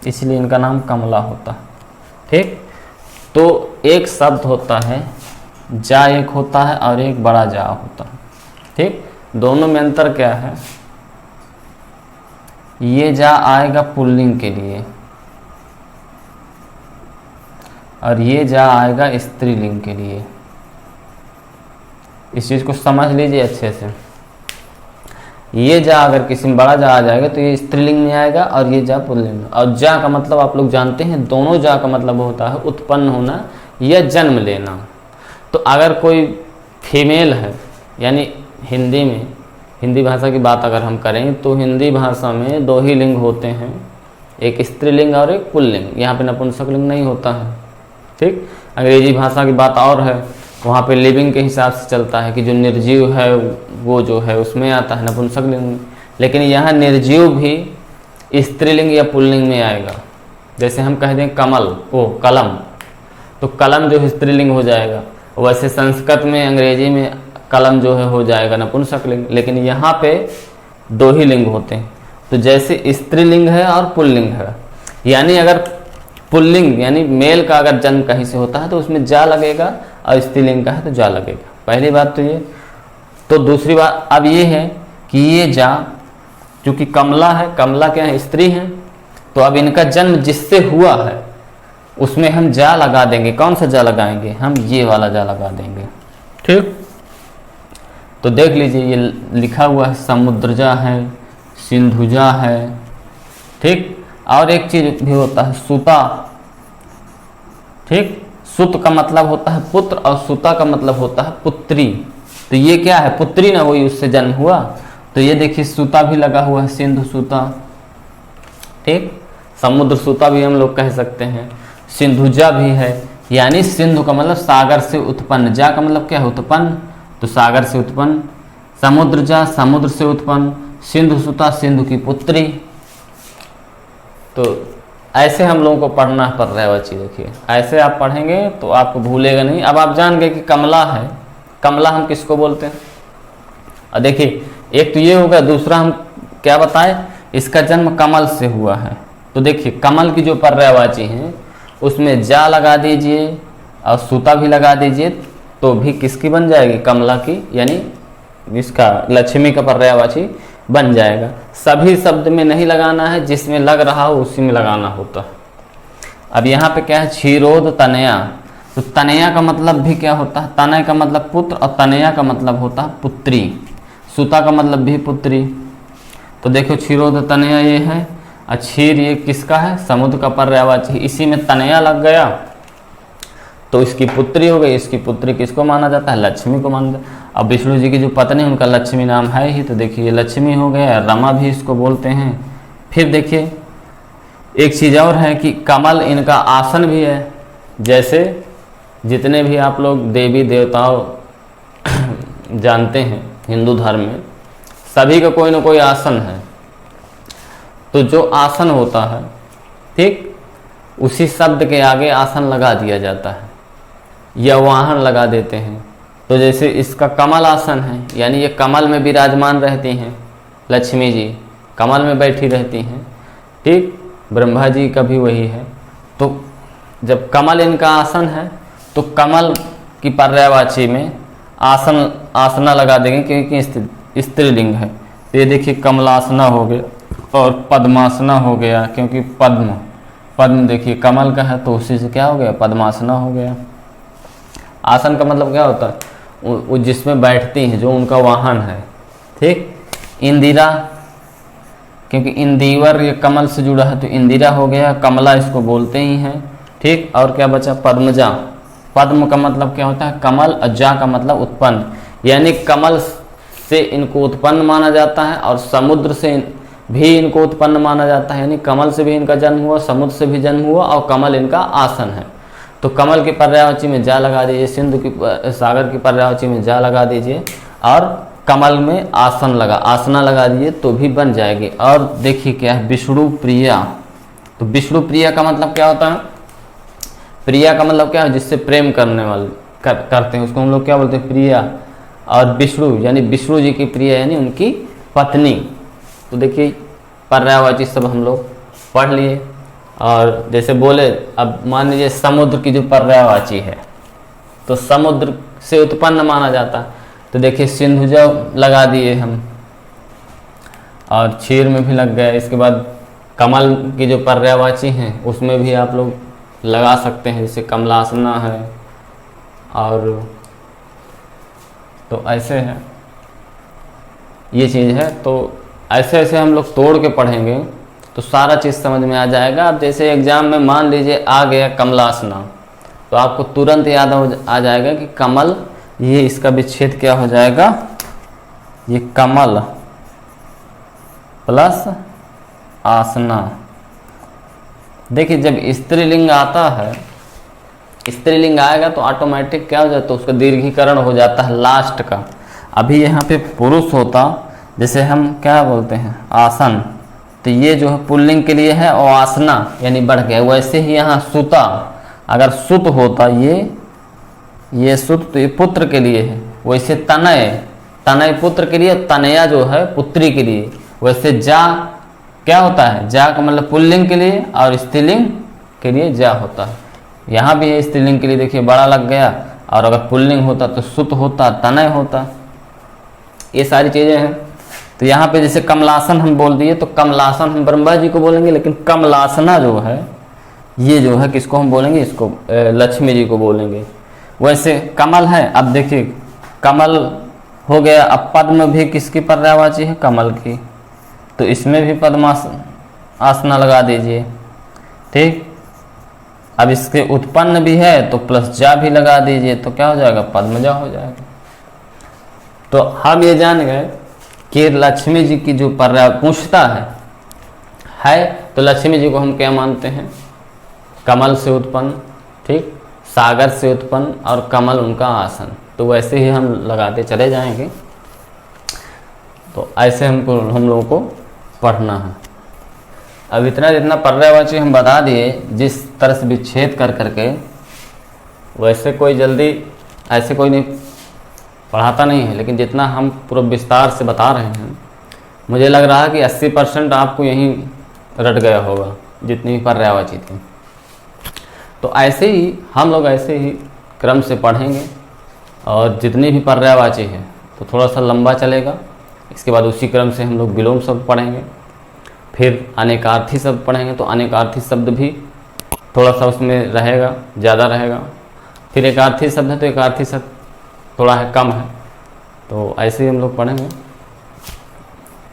इसलिए इनका नाम कमला होता है। ठीक, तो एक शब्द होता है जा, एक होता है और एक बड़ा जा होता है। ठीक, दोनों में अंतर क्या है, ये जा आएगा पुल्लिंग के लिए और ये जा आएगा स्त्रीलिंग के लिए। इस चीज़ को समझ लीजिए अच्छे से। ये जा अगर किसी में बड़ा जा आ जाएगा तो ये स्त्रीलिंग में आएगा और ये जा पुल्लिंग में। और जा का मतलब आप लोग जानते हैं, दोनों जा का मतलब होता है उत्पन्न होना या जन्म लेना। तो अगर कोई फीमेल है, यानी हिंदी में, हिंदी भाषा की बात अगर हम करें तो हिंदी भाषा में दो ही लिंग होते हैं, एक स्त्रीलिंग और एक पुल्लिंग। यहाँ पे नपुंसक लिंग नहीं होता है। ठीक, अंग्रेजी भाषा की बात और है, वहाँ पे लिविंग के हिसाब से चलता है कि जो निर्जीव है वो जो है उसमें आता है नपुंसक लिंग। लेकिन यहाँ निर्जीव भी स्त्रीलिंग या पुल्लिंग में आएगा। जैसे हम कह दें कमल, वो कलम, तो कलम जो है स्त्रीलिंग हो जाएगा। वैसे संस्कृत में, अंग्रेजी में कलम जो है हो जाएगा नपुंसक लिंग। लेकिन यहाँ पे दो ही लिंग होते हैं। तो जैसे स्त्रीलिंग है और पुल्लिंग है, यानी अगर पुल्लिंग यानी मेल का अगर जन्म कहीं से होता है तो उसमें जा लगेगा, और स्त्रीलिंग का है तो जा लगेगा। पहली बात तो ये। तो दूसरी बात अब ये है कि ये जा, चूँकि कमला है, कमला क्या है, स्त्री है, तो अब इनका जन्म जिससे हुआ है उसमें हम जा लगा देंगे। कौन सा जा लगाएंगे, हम ये वाला जा लगा देंगे। ठीक, तो देख लीजिए ये लिखा हुआ है समुद्रजा है, सिंधुजा है। ठीक, और एक चीज भी होता है सुता। ठीक, सुत का मतलब होता है पुत्र और सुता का मतलब होता है पुत्री। तो ये क्या है, पुत्री ना, वही उससे जन्म हुआ। तो ये देखिए सुता भी लगा हुआ है, सिंधु सुता। ठीक, समुद्र सुता भी हम लोग कह सकते हैं। सिंधुजा भी है, यानी सिंधु का मतलब सागर से उत्पन्न, जा का मतलब क्या है, उत्पन्न, तो सागर से उत्पन्न। समुद्र जा, समुद्र से उत्पन्न। सिंधु सुता, सिंधु की पुत्री। तो ऐसे हम लोगों को पढ़ना पड़ रहा है बच्चे। देखिए ऐसे आप पढ़ेंगे तो आपको भूलेगा नहीं। अब आप जान गए कि कमला है, कमला हम किसको बोलते हैं। और देखिए एक तो ये होगा, दूसरा हम क्या बताएं, इसका जन्म कमल से हुआ है। तो देखिए कमल की जो पर्यायवाची हैं उसमें जा लगा दीजिए और सूता भी लगा दीजिए, तो भी किसकी बन जाएगी, कमला की, यानी इसका लक्ष्मी का पर्यायवाची बन जाएगा। सभी शब्द में नहीं लगाना है, जिसमें लग रहा हो उसी में लगाना होता है। अब यहाँ पे क्या है, क्षीरोद तनया। तो तनया का मतलब भी क्या होता है, तनय का मतलब पुत्र और तनया का मतलब होता है पुत्री। सुता का मतलब भी पुत्री। तो देखो क्षीरोद तनया ये है, और क्षीर ये किसका है, समुद्र का पर्यायवाची। इसी में तनया लग गया तो इसकी पुत्री हो गई। इसकी पुत्री किसको माना जाता है, लक्ष्मी को माना जाता है। अब विष्णु जी की जो पत्नी उनका लक्ष्मी नाम है ही, तो देखिए लक्ष्मी हो गया, रमा भी इसको बोलते हैं। फिर देखिए एक चीज़ और है कि कमल इनका आसन भी है, जैसे जितने भी आप लोग देवी देवताओं जानते हैं हिंदू धर्म में, सभी का कोई ना कोई आसन है। तो जो आसन होता है, ठीक, उसी शब्द के आगे आसन लगा दिया जाता है या वाहन लगा देते हैं। तो जैसे इसका कमल आसन है, यानी ये कमल में विराजमान रहती हैं लक्ष्मी जी, कमल में बैठी रहती हैं, ठीक। ब्रह्मा जी का भी वही है। तो जब कमल इनका आसन है तो कमल की पर्यायवाची में आसना लगा देंगे, क्योंकि स्त्रीलिंग है। तो ये देखिए कमलासना हो गया और पद्मासना हो गया, क्योंकि पद्म देखिए कमल का है तो उसी से क्या हो गया, पद्मासना हो गया। आसन का मतलब क्या होता है, वो जिसमें बैठती हैं, जो उनका वाहन है, ठीक। इंदिरा, क्योंकि इंदिवर ये कमल से जुड़ा है तो इंदिरा हो गया, कमला इसको बोलते ही हैं, ठीक। और क्या बचा, पद्मजा। पद्म का मतलब क्या होता है, कमल, और जा का मतलब उत्पन्न, यानी कमल से इनको उत्पन्न माना जाता है और समुद्र से भी इनको उत्पन्न माना जाता है। यानी कमल से भी इनका जन्म हुआ, समुद्र से भी जन्म हुआ और कमल इनका आसन है। तो कमल की पर्यायवाची में जा लगा दीजिए, सिंधु की सागर की पर्यायवाची में जा लगा दीजिए और कमल में आसना लगा दीजिए तो भी बन जाएगी। और देखिए क्या है, विष्णु प्रिया। तो विष्णु प्रिया का मतलब क्या होता है, प्रिया का मतलब क्या है, जिससे प्रेम करने वाले करते हैं उसको हम लोग क्या बोलते हैं, प्रिया। और विष्णु यानी विष्णु जी की प्रिया यानी उनकी पत्नी। तो देखिए पर्यायवाची सब हम लोग पढ़ लिए। और जैसे बोले, अब मान लीजिए समुद्र की जो पर्यायवाची है तो समुद्र से उत्पन्न माना जाता है। तो देखिए सिंधुजा लगा दिए हम, और क्षीर में भी लग गया। इसके बाद कमल की जो पर्यायवाची हैं उसमें भी आप लोग लगा सकते हैं, जैसे कमलासना है। और तो ऐसे है, ये चीज़ है। तो ऐसे ऐसे हम लोग तोड़ के पढ़ेंगे तो सारा चीज़ समझ में आ जाएगा। अब जैसे एग्जाम में मान लीजिए आ गया कमलासना, तो आपको तुरंत याद आ जाएगा कि कमल, ये इसका विच्छेद क्या हो जाएगा, ये कमल प्लस आसना। देखिए जब स्त्रीलिंग आता है, स्त्रीलिंग आएगा तो ऑटोमेटिक क्या हो जाता है, उसका दीर्घीकरण हो जाता है लास्ट का। अभी यहाँ पे पुरुष होता, जैसे हम क्या बोलते हैं आसन, तो ये जो है पुल्लिंग के लिए है और आसना यानी बढ़ गया। वैसे ही यहाँ सुता, अगर सुत होता ये सुत तो ये पुत्र के लिए है। वैसे तनय पुत्र के लिए, तनया जो है पुत्री के लिए। वैसे जा क्या होता है, जा का मतलब पुल्लिंग के लिए और स्त्रीलिंग के लिए जा होता है। यहाँ भी है स्त्रीलिंग के लिए, देखिए बड़ा लग गया। और अगर पुल्लिंग होता तो सुत होता, तनय होता। ये सारी चीज़ें हैं। तो यहाँ पे जैसे कमलासन हम बोल दिए तो कमलासन हम ब्रह्मा जी को बोलेंगे, लेकिन कमलासना जो है ये जो है किसको हम बोलेंगे, इसको लक्ष्मी जी को बोलेंगे। वैसे कमल है, अब देखिए कमल हो गया। अब पद्म भी किसकी पर्यायवाची है, कमल की। तो इसमें भी आसना लगा दीजिए, ठीक। अब इसके उत्पन्न भी है तो प्लस जा भी लगा दीजिए, तो क्या हो जाएगा, पद्मजा हो जाएगा। तो हम ये जान गए कि लक्ष्मी जी की जो पर्याय पूछता है तो लक्ष्मी जी को हम क्या मानते हैं, कमल से उत्पन्न, ठीक, सागर से उत्पन्न और कमल उनका आसन। तो वैसे ही हम लगाते चले जाएंगे। तो ऐसे हम लोगों को पढ़ना है। अब इतना जितना पर्यायवाची हम बता दिए, जिस तरह से विच्छेद कर करके, वैसे कोई जल्दी ऐसे कोई नहीं पढ़ाता नहीं है, लेकिन जितना हम पूरा विस्तार से बता रहे हैं, मुझे लग रहा है कि 80% आपको यहीं रट गया होगा, जितनी भी पर्यायवाची थी। तो ऐसे ही हम लोग ऐसे ही क्रम से पढ़ेंगे, और जितनी भी पर्यायवाची है तो थोड़ा सा लंबा चलेगा। इसके बाद उसी क्रम से हम लोग विलोम शब्द पढ़ेंगे, फिर अनेकार्थी शब्द पढ़ेंगे। तो अनेकार्थी शब्द भी थोड़ा सा उसमें रहेगा, ज़्यादा रहेगा। फिर एकार्थी शब्द है तो एकार्थी शब्द थोड़ा है, कम है। तो ऐसे ही हम लोग पढ़ेंगे।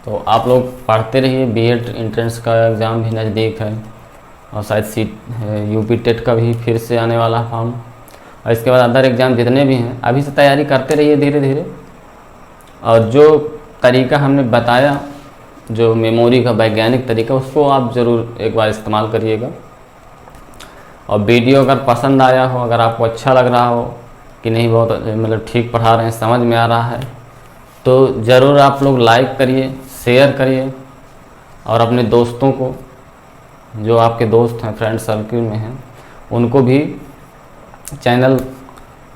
तो आप लोग पढ़ते रहिए। बीएड एंट्रेंस का एग्ज़ाम भी नज़दीक है, और शायद सीट यूपी टेट का भी फिर से आने वाला फॉर्म, और इसके बाद अदर एग्ज़ाम जितने भी हैं, अभी से तैयारी करते रहिए धीरे धीरे। और जो तरीका हमने बताया, जो मेमोरी का वैज्ञानिक तरीका, उसको आप ज़रूर एक बार इस्तेमाल करिएगा। और वीडियो अगर पसंद आया हो, अगर आपको अच्छा लग रहा हो कि नहीं बहुत मतलब ठीक पढ़ा रहे हैं, समझ में आ रहा है, तो ज़रूर आप लोग लाइक करिए, शेयर करिए और अपने दोस्तों को, जो आपके दोस्त हैं, फ्रेंड सर्कल में हैं, उनको भी चैनल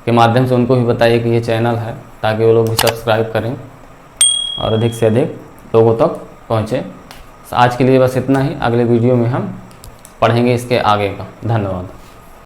के माध्यम से उनको भी बताइए कि ये चैनल है, ताकि वो लोग भी सब्सक्राइब करें और अधिक से अधिक लोगों तक पहुँचे। आज के लिए बस इतना ही। अगले वीडियो में हम पढ़ेंगे इसके आगे का। धन्यवाद।